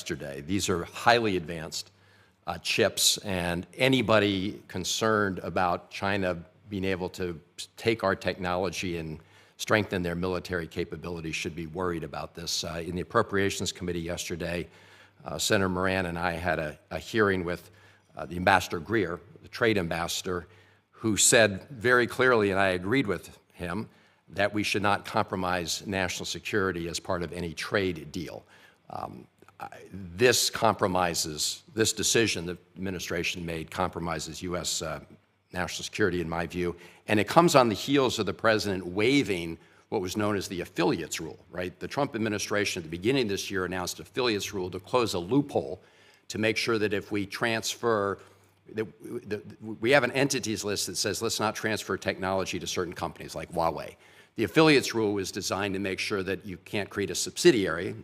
yesterday. These are highly advanced chips, and anybody concerned about China being able to take our technology and strengthen their military capabilities should be worried about this. In the Appropriations Committee yesterday, Senator Moran and I had a hearing with the Ambassador Greer, the trade ambassador, who said very clearly, and I agreed with him, that we should not compromise national security as part of any trade deal. This decision the administration made compromises U.S. National security, in my view, and it comes on the heels of the president waiving what was known as the affiliates rule, right? The Trump administration at the beginning of this year announced affiliates rule to close a loophole to make sure that if we transfer, we have an entities list that says let's not transfer technology to certain companies like Huawei. The affiliates rule was designed to make sure that you can't create a subsidiary,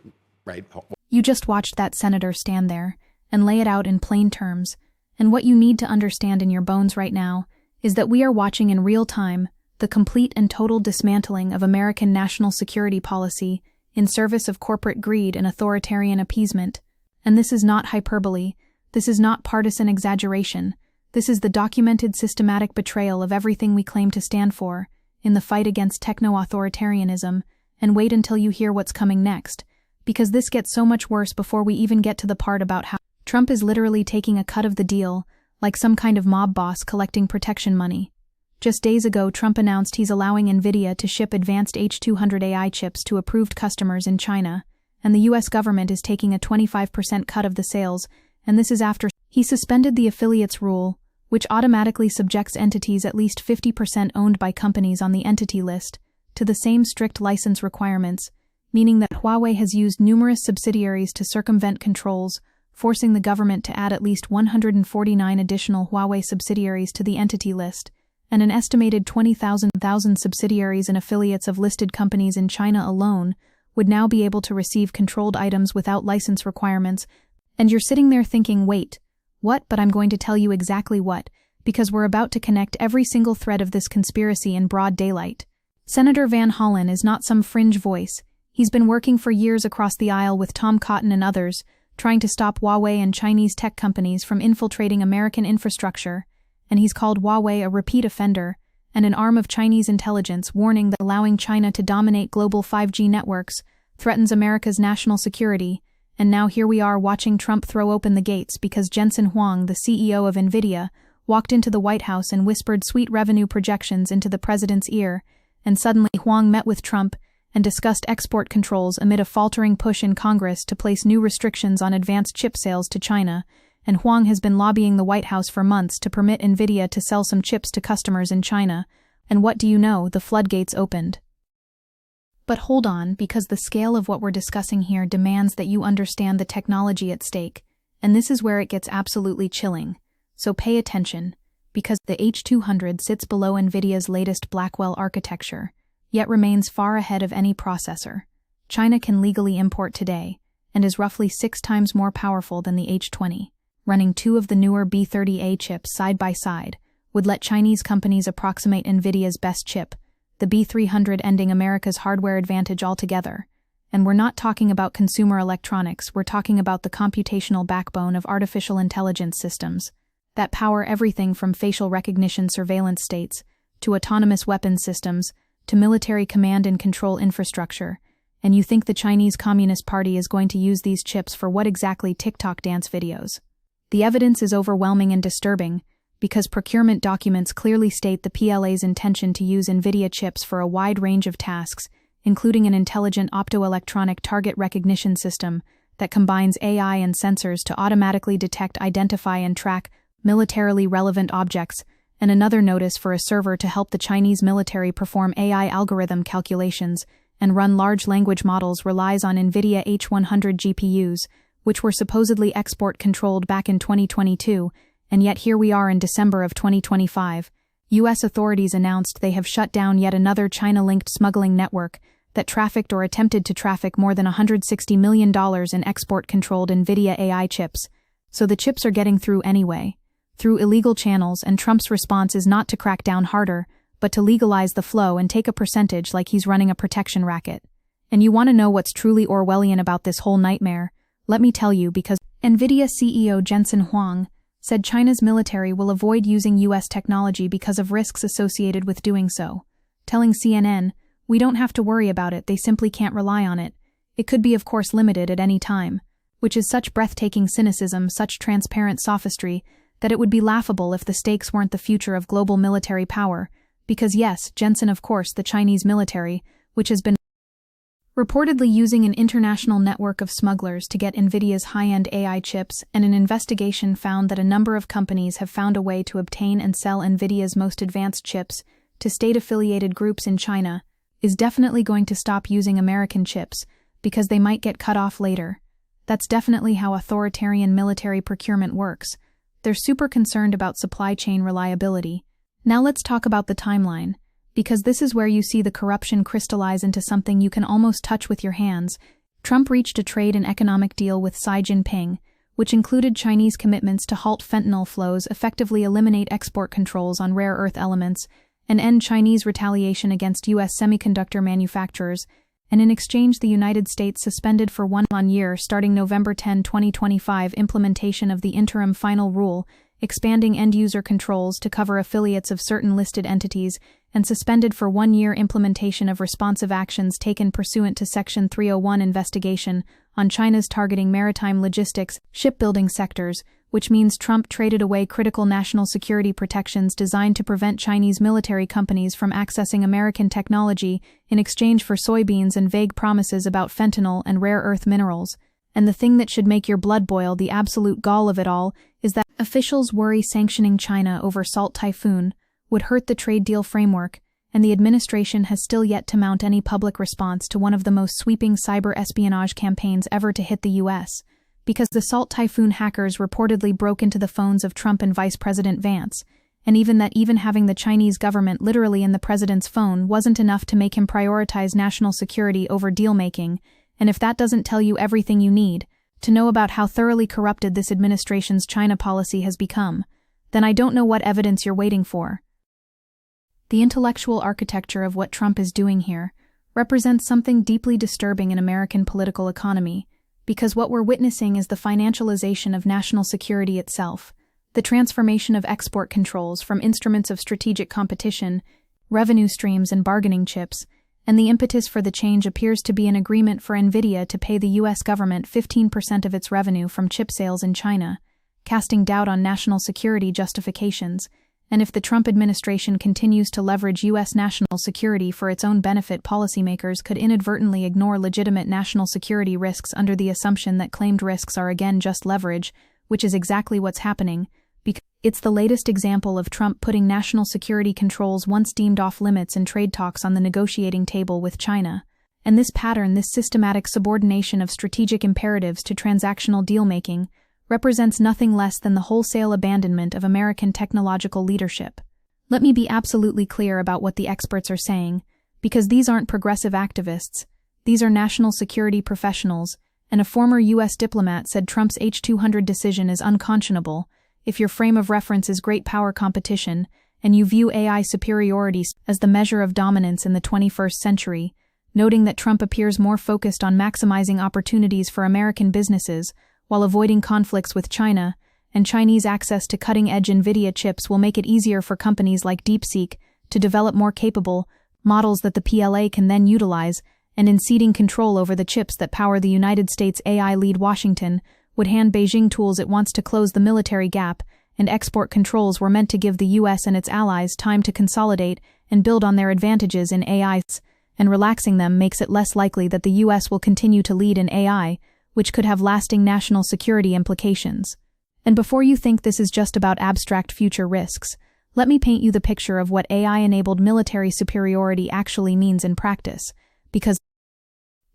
right? You just watched that senator stand there and lay it out in plain terms. And what you need to understand in your bones right now is that we are watching in real time the complete and total dismantling of American national security policy in service of corporate greed and authoritarian appeasement. And this is not hyperbole. This is not partisan exaggeration. This is the documented systematic betrayal of everything we claim to stand for in the fight against techno-authoritarianism. And wait until you hear what's coming next, because this gets so much worse before we even get to the part about how Trump is literally taking a cut of the deal, like some kind of mob boss collecting protection money. Just days ago, Trump announced he's allowing NVIDIA to ship advanced H200 AI chips to approved customers in China, and the U.S. government is taking a 25% cut of the sales, and this is after he suspended the affiliates rule, which automatically subjects entities at least 50% owned by companies on the entity list to the same strict license requirements, meaning that Huawei has used numerous subsidiaries to circumvent controls, forcing the government to add at least 149 additional Huawei subsidiaries to the entity list, and an estimated 20,000 subsidiaries and affiliates of listed companies in China alone would now be able to receive controlled items without license requirements. And you're sitting there thinking, wait, what? But I'm going to tell you exactly what, because we're about to connect every single thread of this conspiracy in broad daylight. Senator Van Hollen is not some fringe voice. He's been working for years across the aisle with Tom Cotton and others, trying to stop Huawei and Chinese tech companies from infiltrating American infrastructure, and he's called Huawei a repeat offender and an arm of Chinese intelligence, warning that allowing China to dominate global 5G networks threatens America's national security. And now here we are watching Trump throw open the gates because Jensen Huang, the CEO of NVIDIA, walked into the White House and whispered sweet revenue projections into the president's ear, and suddenly Huang met with Trump and discussed export controls amid a faltering push in Congress to place new restrictions on advanced chip sales to China, and Huang has been lobbying the White House for months to permit NVIDIA to sell some chips to customers in China, and what do you know, the floodgates opened. But hold on, because the scale of what we're discussing here demands that you understand the technology at stake, and this is where it gets absolutely chilling. So pay attention, because the H200 sits below NVIDIA's latest Blackwell architecture, yet remains far ahead of any processor. China can legally import today, and is roughly 6 times more powerful than the H20. Running 2 of the newer B30A chips side by side would let Chinese companies approximate NVIDIA's best chip, the B300, ending America's hardware advantage altogether. And we're not talking about consumer electronics, we're talking about the computational backbone of artificial intelligence systems that power everything from facial recognition surveillance states to autonomous weapons systems to military command and control infrastructure. And you think the Chinese Communist Party is going to use these chips for what exactly? TikTok dance videos. The evidence is overwhelming and disturbing, because procurement documents clearly state the PLA's intention to use NVIDIA chips for a wide range of tasks, including an intelligent optoelectronic target recognition system that combines AI and sensors to automatically detect, identify, and track militarily relevant objects, and another notice for a server to help the Chinese military perform AI algorithm calculations and run large language models relies on NVIDIA H100 GPUs, which were supposedly export-controlled back in 2022, and yet here we are in December of 2025. U.S. authorities announced they have shut down yet another China-linked smuggling network that trafficked or attempted to traffic more than $160 million in export-controlled NVIDIA AI chips. So the chips are getting through anyway, through illegal channels, and Trump's response is not to crack down harder, but to legalize the flow and take a percentage like he's running a protection racket. And you want to know what's truly Orwellian about this whole nightmare? Let me tell you, because NVIDIA CEO Jensen Huang said China's military will avoid using US technology because of risks associated with doing so, telling CNN, "We don't have to worry about it, they simply can't rely on it. It could be of course limited at any time," which is such breathtaking cynicism, such transparent sophistry, that it would be laughable if the stakes weren't the future of global military power, because yes, Jensen, of course, the Chinese military, which has been reportedly using an international network of smugglers to get NVIDIA's high-end AI chips, and an investigation found that a number of companies have found a way to obtain and sell NVIDIA's most advanced chips to state-affiliated groups in China, is definitely going to stop using American chips, because they might get cut off later. That's definitely how authoritarian military procurement works. They're super concerned about supply chain reliability. Now let's talk about the timeline, because this is where you see the corruption crystallize into something you can almost touch with your hands. Trump reached a trade and economic deal with Xi Jinping, which included Chinese commitments to halt fentanyl flows, effectively eliminate export controls on rare earth elements, and end Chinese retaliation against U.S. semiconductor manufacturers, and in exchange the United States suspended for 1 year starting November 10, 2025 implementation of the interim final rule, expanding end-user controls to cover affiliates of certain listed entities, and suspended for 1 year implementation of responsive actions taken pursuant to Section 301 investigation on China's targeting maritime logistics, shipbuilding sectors, which means Trump traded away critical national security protections designed to prevent Chinese military companies from accessing American technology in exchange for soybeans and vague promises about fentanyl and rare earth minerals. And the thing that should make your blood boil, the absolute gall of it all, is that officials worry sanctioning China over Salt Typhoon would hurt the trade deal framework, and the administration has still yet to mount any public response to one of the most sweeping cyber espionage campaigns ever to hit the U.S., because the Salt Typhoon hackers reportedly broke into the phones of Trump and Vice President Vance, and even having the Chinese government literally in the president's phone wasn't enough to make him prioritize national security over deal-making, and if that doesn't tell you everything you need to know about how thoroughly corrupted this administration's China policy has become, then I don't know what evidence you're waiting for. The intellectual architecture of what Trump is doing here represents something deeply disturbing in American political economy, because what we're witnessing is the financialization of national security itself, the transformation of export controls from instruments of strategic competition, revenue streams and bargaining chips, and the impetus for the change appears to be an agreement for NVIDIA to pay the U.S. government 15% of its revenue from chip sales in China, casting doubt on national security justifications. And if the Trump administration continues to leverage U.S. national security for its own benefit, policymakers could inadvertently ignore legitimate national security risks under the assumption that claimed risks are again just leverage, which is exactly what's happening, because it's the latest example of Trump putting national security controls once deemed off-limits in trade talks on the negotiating table with China. And this pattern, this systematic subordination of strategic imperatives to transactional deal-making, represents nothing less than the wholesale abandonment of American technological leadership. Let me be absolutely clear about what the experts are saying, because these aren't progressive activists, these are national security professionals, and a former U.S. diplomat said Trump's H-200 decision is unconscionable if your frame of reference is great power competition, and you view AI superiority as the measure of dominance in the 21st century, noting that Trump appears more focused on maximizing opportunities for American businesses while avoiding conflicts with China, and Chinese access to cutting-edge NVIDIA chips will make it easier for companies like DeepSeek to develop more capable models that the PLA can then utilize, and in ceding control over the chips that power the United States AI lead, Washington would hand Beijing tools it wants to close the military gap, and export controls were meant to give the U.S. and its allies time to consolidate and build on their advantages in AI, and relaxing them makes it less likely that the U.S. will continue to lead in AI, which could have lasting national security implications. And before you think this is just about abstract future risks, let me paint you the picture of what AI-enabled military superiority actually means in practice, because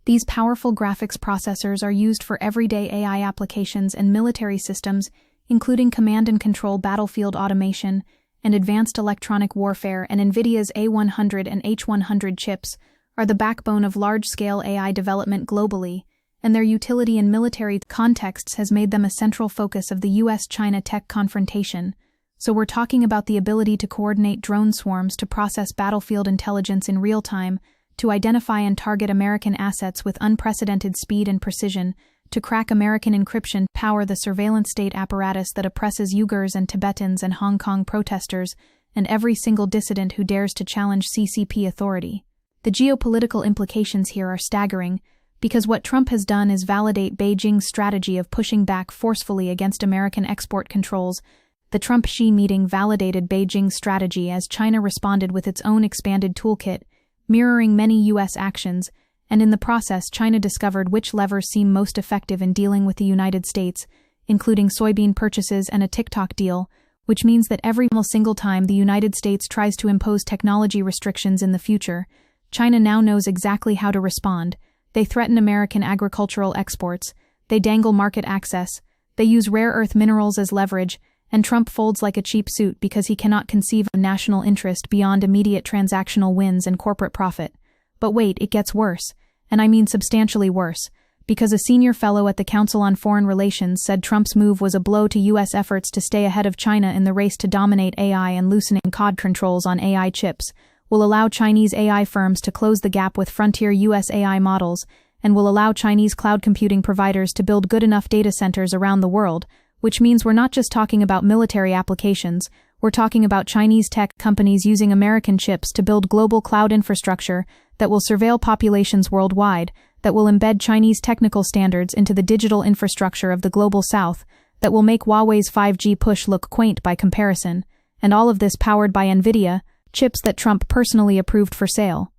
these powerful graphics processors are used for everyday AI applications and military systems, including command and control, battlefield automation, and advanced electronic warfare, and NVIDIA's A100 and H100 chips are the backbone of large-scale AI development globally, and their utility in military contexts has made them a central focus of the U.S.-China tech confrontation. So we're talking about the ability to coordinate drone swarms to process battlefield intelligence in real time, to identify and target American assets with unprecedented speed and precision, to crack American encryption, power the surveillance state apparatus that oppresses Uyghurs and Tibetans and Hong Kong protesters, and every single dissident who dares to challenge CCP authority. The geopolitical implications here are staggering, because what Trump has done is validate Beijing's strategy of pushing back forcefully against American export controls. The Trump-Xi meeting validated Beijing's strategy as China responded with its own expanded toolkit, mirroring many U.S. actions, and in the process China discovered which levers seem most effective in dealing with the United States, including soybean purchases and a TikTok deal, which means that every single time the United States tries to impose technology restrictions in the future, China now knows exactly how to respond. They threaten American agricultural exports, they dangle market access, they use rare earth minerals as leverage, and Trump folds like a cheap suit because he cannot conceive of national interest beyond immediate transactional wins and corporate profit. But wait, it gets worse, and I mean substantially worse, because a senior fellow at the Council on Foreign Relations said Trump's move was a blow to U.S. efforts to stay ahead of China in the race to dominate AI, and loosening COD controls on AI chips will allow Chinese AI firms to close the gap with frontier U.S. AI models, and will allow Chinese cloud computing providers to build good enough data centers around the world, which means we're not just talking about military applications, we're talking about Chinese tech companies using American chips to build global cloud infrastructure that will surveil populations worldwide, that will embed Chinese technical standards into the digital infrastructure of the global south, that will make Huawei's 5G push look quaint by comparison, and all of this powered by NVIDIA, chips that Trump personally approved for sale.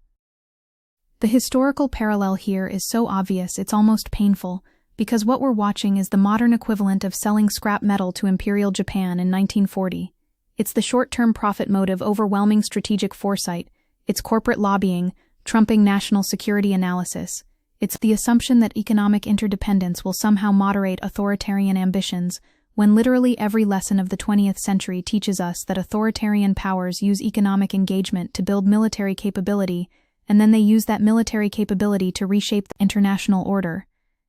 The historical parallel here is so obvious it's almost painful, because what we're watching is the modern equivalent of selling scrap metal to Imperial Japan in 1940. It's the short-term profit motive overwhelming strategic foresight, it's corporate lobbying, trumping national security analysis. It's the assumption that economic interdependence will somehow moderate authoritarian ambitions, when literally every lesson of the 20th century teaches us that authoritarian powers use economic engagement to build military capability, and then they use that military capability to reshape the international order.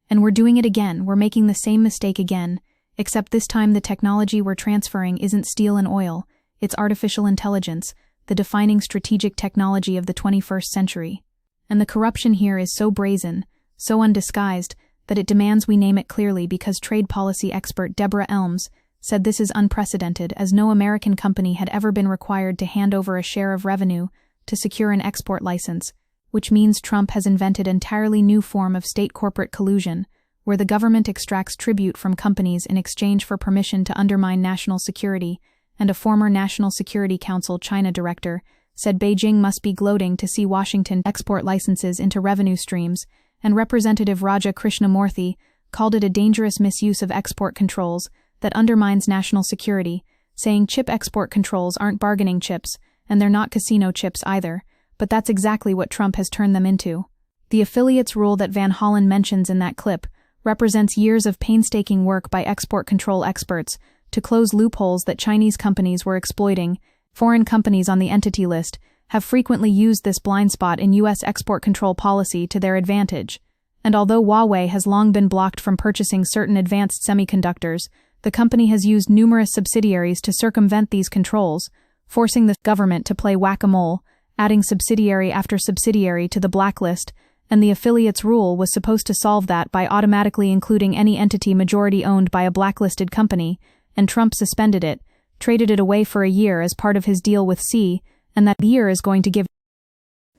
And we're doing it again, we're making the same mistake again, except this time the technology we're transferring isn't steel and oil, it's artificial intelligence, the defining strategic technology of the 21st century. And the corruption here is so brazen, so undisguised, that it demands we name it clearly, because trade policy expert Deborah Elms said this is unprecedented, as no American company had ever been required to hand over a share of revenue to secure an export license, which means Trump has invented an entirely new form of state-corporate collusion, where the government extracts tribute from companies in exchange for permission to undermine national security, and a former National Security Council China director said Beijing must be gloating to see Washington export licenses into revenue streams, and Representative Raja Krishnamurthy called it a dangerous misuse of export controls that undermines national security, saying chip export controls aren't bargaining chips, and they're not casino chips either, but that's exactly what Trump has turned them into. The affiliates rule that Van Hollen mentions in that clip represents years of painstaking work by export control experts to close loopholes that Chinese companies were exploiting. Foreign companies on the entity list have frequently used this blind spot in U.S. export control policy to their advantage. And although Huawei has long been blocked from purchasing certain advanced semiconductors, the company has used numerous subsidiaries to circumvent these controls, forcing the government to play whack-a-mole, adding subsidiary after subsidiary to the blacklist, and the affiliates rule was supposed to solve that by automatically including any entity majority owned by a blacklisted company, and Trump suspended it, traded it away for a year as part of his deal with Xi, and that year is going to give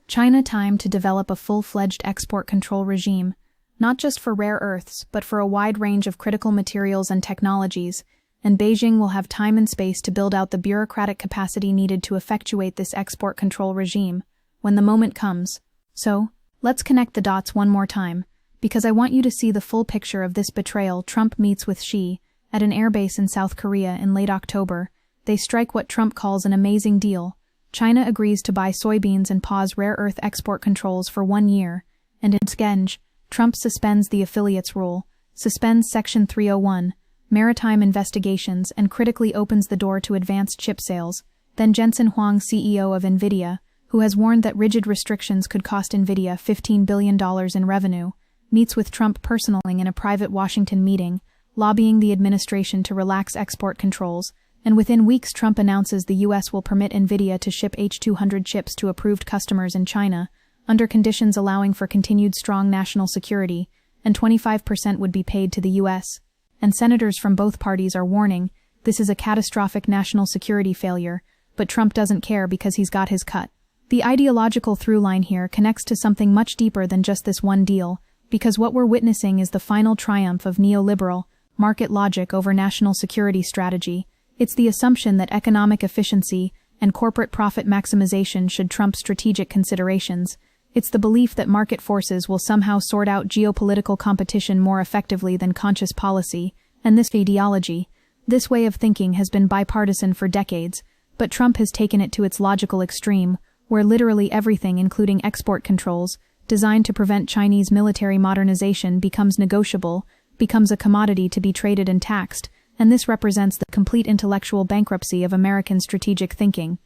China time to develop a full-fledged export control regime, not just for rare earths, but for a wide range of critical materials and technologies, and Beijing will have time and space to build out the bureaucratic capacity needed to effectuate this export control regime when the moment comes. So, let's connect the dots one more time, because I want you to see the full picture of this betrayal. Trump meets with Xi at an airbase in South Korea in late October. They strike what Trump calls an amazing deal. China agrees to buy soybeans and pause rare earth export controls for 1 year, and in exchange, Trump suspends the affiliates rule, suspends Section 301, maritime investigations, and critically opens the door to advanced chip sales. Then Jensen Huang, CEO of NVIDIA, who has warned that rigid restrictions could cost NVIDIA $15 billion in revenue, meets with Trump personally in a private Washington meeting, lobbying the administration to relax export controls, and within weeks Trump announces the U.S. will permit NVIDIA to ship H200 chips to approved customers in China, under conditions allowing for continued strong national security, and 25% would be paid to the US. And senators from both parties are warning this is a catastrophic national security failure, but Trump doesn't care because he's got his cut. The ideological through line here connects to something much deeper than just this one deal, because what we're witnessing is the final triumph of neoliberal, market logic over national security strategy. It's the assumption that economic efficiency and corporate profit maximization should trump strategic considerations. It's the belief that market forces will somehow sort out geopolitical competition more effectively than conscious policy, and this ideology, this way of thinking has been bipartisan for decades, but Trump has taken it to its logical extreme, where literally everything, including export controls, designed to prevent Chinese military modernization, becomes negotiable, becomes a commodity to be traded and taxed, and this represents the complete intellectual bankruptcy of American strategic thinking.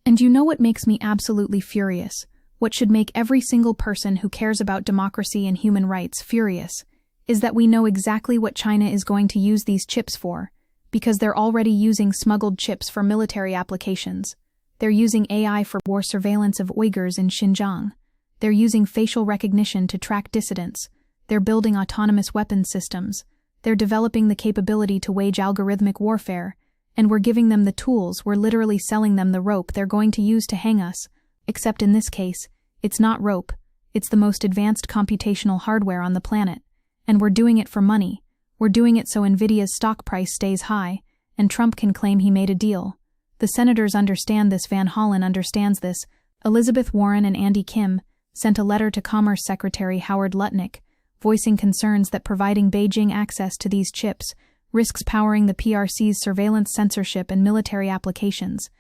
And you know what makes me absolutely furious? What should make every single person who cares about democracy and human rights furious is that we know exactly what China is going to use these chips for, because they're already using smuggled chips for military applications. They're using AI for war surveillance of Uyghurs in Xinjiang. They're using facial recognition to track dissidents. They're building autonomous weapons systems. They're developing the capability to wage algorithmic warfare. And we're giving them the tools, we're literally selling them the rope they're going to use to hang us. Except in this case, it's not rope. It's the most advanced computational hardware on the planet. And we're doing it for money. We're doing it so Nvidia's stock price stays high, and Trump can claim he made a deal. The senators understand this, Van Hollen understands this. Elizabeth Warren and Andy Kim sent a letter to Commerce Secretary Howard Lutnick, voicing concerns that providing Beijing access to these chips risks powering the PRC's surveillance, censorship, and military applications.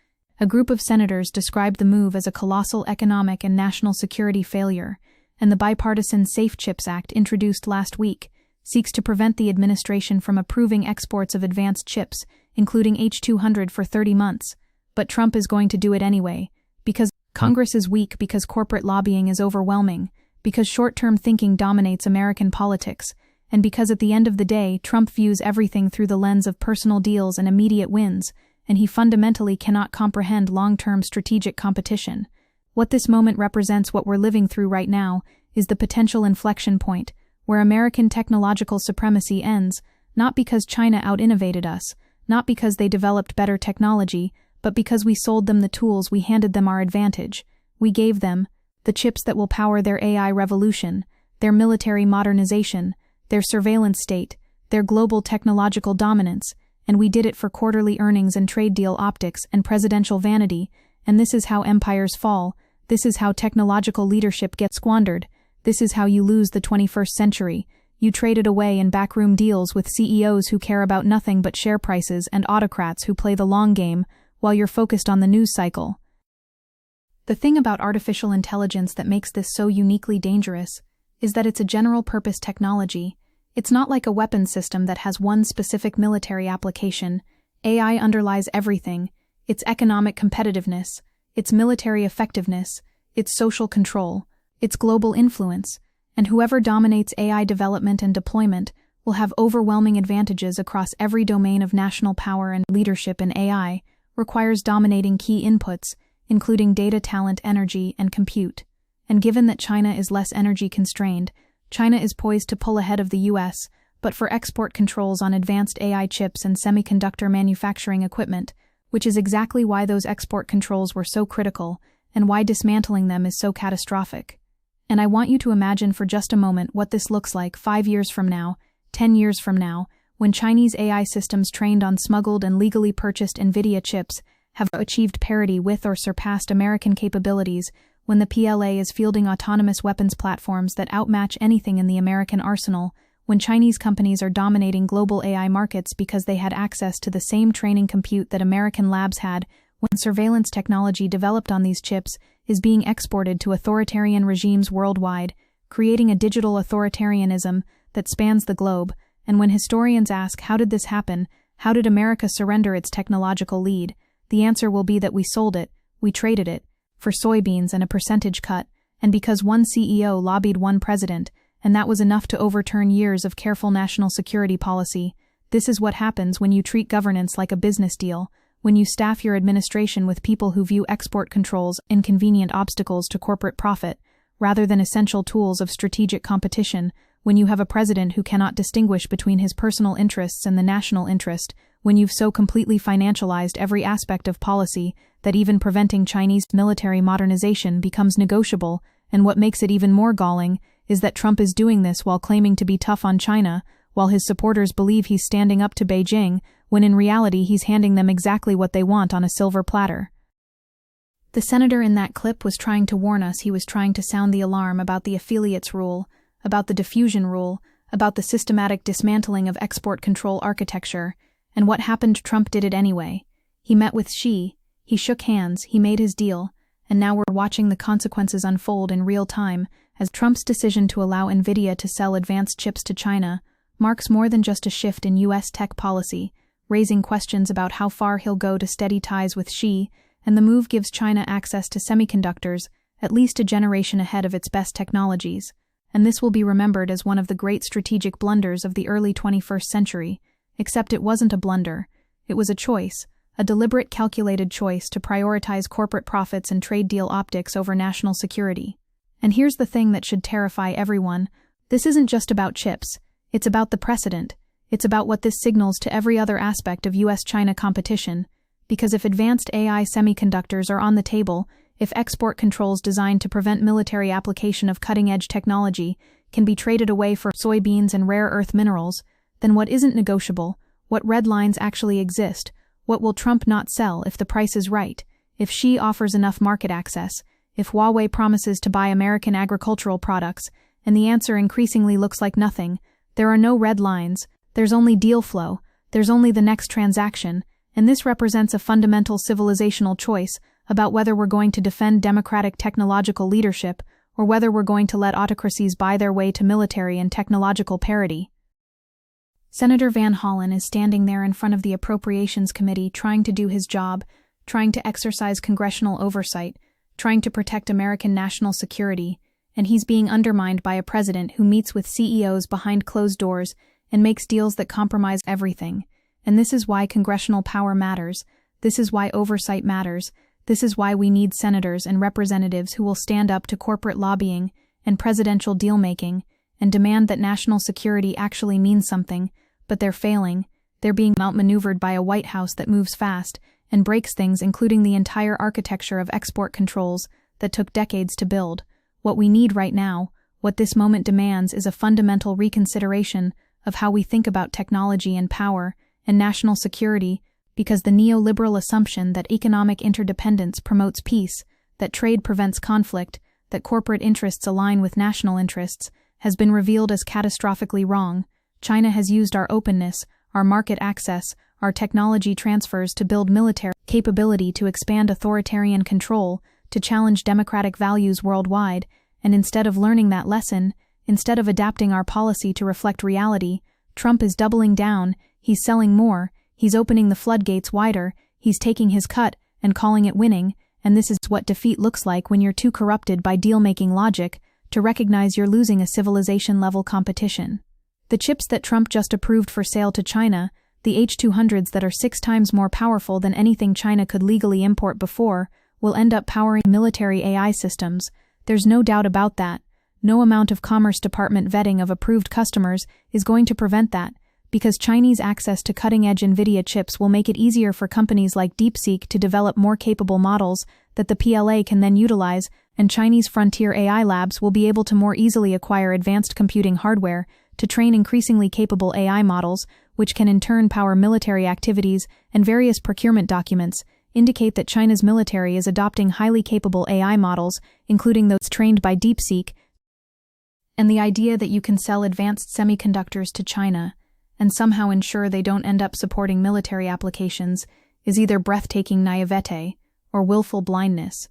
A group of senators described the move as a colossal economic and national security failure, and the bipartisan Safe Chips Act introduced last week seeks to prevent the administration from approving exports of advanced chips, including H200, for 30 months. But Trump is going to do it anyway, because Congress is weak, because corporate lobbying is overwhelming, because short-term thinking dominates American politics, and because at the end of the day, Trump views everything through the lens of personal deals and immediate wins, and he fundamentally cannot comprehend long-term strategic competition. What this moment represents, what we're living through right now, is the potential inflection point, where American technological supremacy ends, not because China out-innovated us, not because they developed better technology, but because we sold them the tools, we handed them our advantage. We gave them the chips that will power their AI revolution, their military modernization, their surveillance state, their global technological dominance, and we did it for quarterly earnings and trade deal optics and presidential vanity, and this is how empires fall, this is how technological leadership gets squandered, this is how you lose the 21st century. You trade it away in backroom deals with CEOs who care about nothing but share prices and autocrats who play the long game while you're focused on the news cycle. The thing about artificial intelligence that makes this so uniquely dangerous is that it's a general-purpose technology. It's not like a weapons system that has one specific military application. AI underlies everything: its economic competitiveness, its military effectiveness, its social control, its global influence, and whoever dominates AI development and deployment will have overwhelming advantages across every domain of national power, and leadership in AI requires dominating key inputs, including data, talent, energy, and compute. And given that China is less energy constrained, China is poised to pull ahead of the US, but for export controls on advanced AI chips and semiconductor manufacturing equipment, which is exactly why those export controls were so critical, and why dismantling them is so catastrophic. And I want you to imagine for just a moment what this looks like 5 years from now, 10 years from now, when Chinese AI systems trained on smuggled and legally purchased NVIDIA chips have achieved parity with or surpassed American capabilities, when the PLA is fielding autonomous weapons platforms that outmatch anything in the American arsenal, when Chinese companies are dominating global AI markets because they had access to the same training compute that American labs had, when surveillance technology developed on these chips is being exported to authoritarian regimes worldwide, creating a digital authoritarianism that spans the globe, and when historians ask, how did this happen? How did America surrender its technological lead? The answer will be that we sold it, we traded it, for soybeans and a percentage cut, and because one CEO lobbied one president, and that was enough to overturn years of careful national security policy. This is what happens when you treat governance like a business deal, when you staff your administration with people who view export controls inconvenient obstacles to corporate profit, rather than essential tools of strategic competition, when you have a president who cannot distinguish between his personal interests and the national interest, when you've so completely financialized every aspect of policy that even preventing Chinese military modernization becomes negotiable, and what makes it even more galling is that Trump is doing this while claiming to be tough on China, while his supporters believe he's standing up to Beijing, when in reality he's handing them exactly what they want on a silver platter. The senator in that clip was trying to warn us. He was trying to sound the alarm about the affiliates rule, about the diffusion rule, about the systematic dismantling of export control architecture. And what happened? Trump did it anyway. He met with Xi, he shook hands, he made his deal, and now we're watching the consequences unfold in real time as Trump's decision to allow NVIDIA to sell advanced chips to China marks more than just a shift in U.S. tech policy, raising questions about how far he'll go to steady ties with Xi, and the move gives China access to semiconductors at least a generation ahead of its best technologies, and this will be remembered as one of the great strategic blunders of the early 21st century, except it wasn't a blunder. It was a choice, a deliberate calculated choice to prioritize corporate profits and trade deal optics over national security. And here's the thing that should terrify everyone. This isn't just about chips. It's about the precedent. It's about what this signals to every other aspect of U.S.-China competition. Because if advanced AI semiconductors are on the table, if export controls designed to prevent military application of cutting-edge technology can be traded away for soybeans and rare earth minerals, then what isn't negotiable, what red lines actually exist, what will Trump not sell if the price is right, if Xi offers enough market access, if Huawei promises to buy American agricultural products, and the answer increasingly looks like nothing. There are no red lines, there's only deal flow, there's only the next transaction, and this represents a fundamental civilizational choice about whether we're going to defend democratic technological leadership or whether we're going to let autocracies buy their way to military and technological parity. Senator Van Hollen is standing there in front of the Appropriations Committee trying to do his job, trying to exercise congressional oversight, trying to protect American national security, and he's being undermined by a president who meets with CEOs behind closed doors and makes deals that compromise everything. And this is why congressional power matters. This is why oversight matters. This is why we need senators and representatives who will stand up to corporate lobbying and presidential deal-making and demand that national security actually means something, but they're failing. They're being outmaneuvered by a White House that moves fast and breaks things, including the entire architecture of export controls that took decades to build. What we need right now, what this moment demands, is a fundamental reconsideration of how we think about technology and power and national security, because the neoliberal assumption that economic interdependence promotes peace, that trade prevents conflict, that corporate interests align with national interests, has been revealed as catastrophically wrong. China has used our openness, our market access, our technology transfers to build military capability, to expand authoritarian control, to challenge democratic values worldwide, and instead of learning that lesson, instead of adapting our policy to reflect reality, Trump is doubling down, he's selling more, he's opening the floodgates wider, he's taking his cut and calling it winning, and this is what defeat looks like when you're too corrupted by deal-making logic to recognize you're losing a civilization-level competition. The chips that Trump just approved for sale to China, the H200s that are 6 times more powerful than anything China could legally import before, will end up powering military AI systems. There's no doubt about that. No amount of Commerce Department vetting of approved customers is going to prevent that, because Chinese access to cutting-edge NVIDIA chips will make it easier for companies like DeepSeek to develop more capable models that the PLA can then utilize, and Chinese frontier AI labs will be able to more easily acquire advanced computing hardware to train increasingly capable AI models, which can in turn power military activities, and various procurement documents indicate that China's military is adopting highly capable AI models, including those trained by DeepSeek. And the idea that you can sell advanced semiconductors to China and somehow ensure they don't end up supporting military applications is either breathtaking naivete or willful blindness.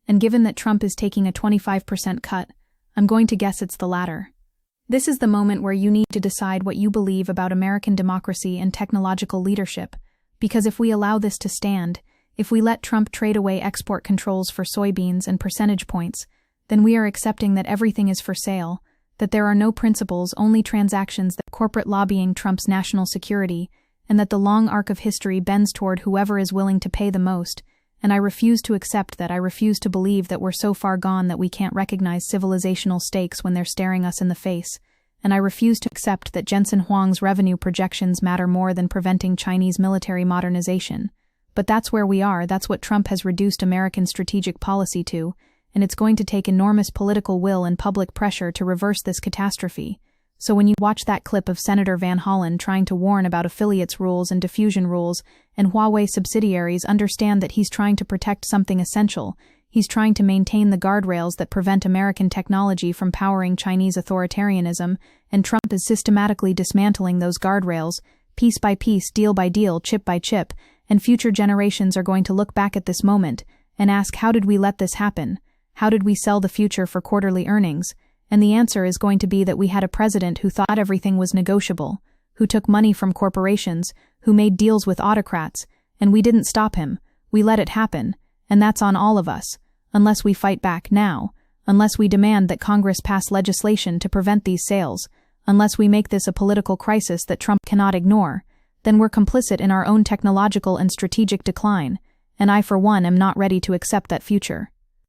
And given that Trump is taking a 25% cut, I'm going to guess it's the latter. This is the moment where you need to decide what you believe about American democracy and technological leadership, because if we allow this to stand, if we let Trump trade away export controls for soybeans and percentage points, then we are accepting that everything is for sale, that there are no principles, only transactions, that corporate lobbying trumps national security, and that the long arc of history bends toward whoever is willing to pay the most. And I refuse to accept that. I refuse to believe that we're so far gone that we can't recognize civilizational stakes when they're staring us in the face. and I refuse to accept that Jensen Huang's revenue projections matter more than preventing Chinese military modernization. But that's where we are, that's what Trump has reduced American strategic policy to, and it's going to take enormous political will and public pressure to reverse this catastrophe. So when you watch that clip of Senator Van Hollen trying to warn about affiliates rules and diffusion rules and Huawei subsidiaries, understand that he's trying to protect something essential. He's trying to maintain the guardrails that prevent American technology from powering Chinese authoritarianism, and Trump is systematically dismantling those guardrails, piece by piece, deal by deal, chip by chip, and future generations are going to look back at this moment and ask, how did we let this happen? How did we sell the future for quarterly earnings? And the answer is going to be that we had a president who thought everything was negotiable, who took money from corporations, who made deals with autocrats, and we didn't stop him. We let it happen, and that's on all of us, unless we fight back now, unless we demand that Congress pass legislation to prevent these sales, unless we make this a political crisis that Trump cannot ignore, then we're complicit in our own technological and strategic decline, and I for one am not ready to accept that future.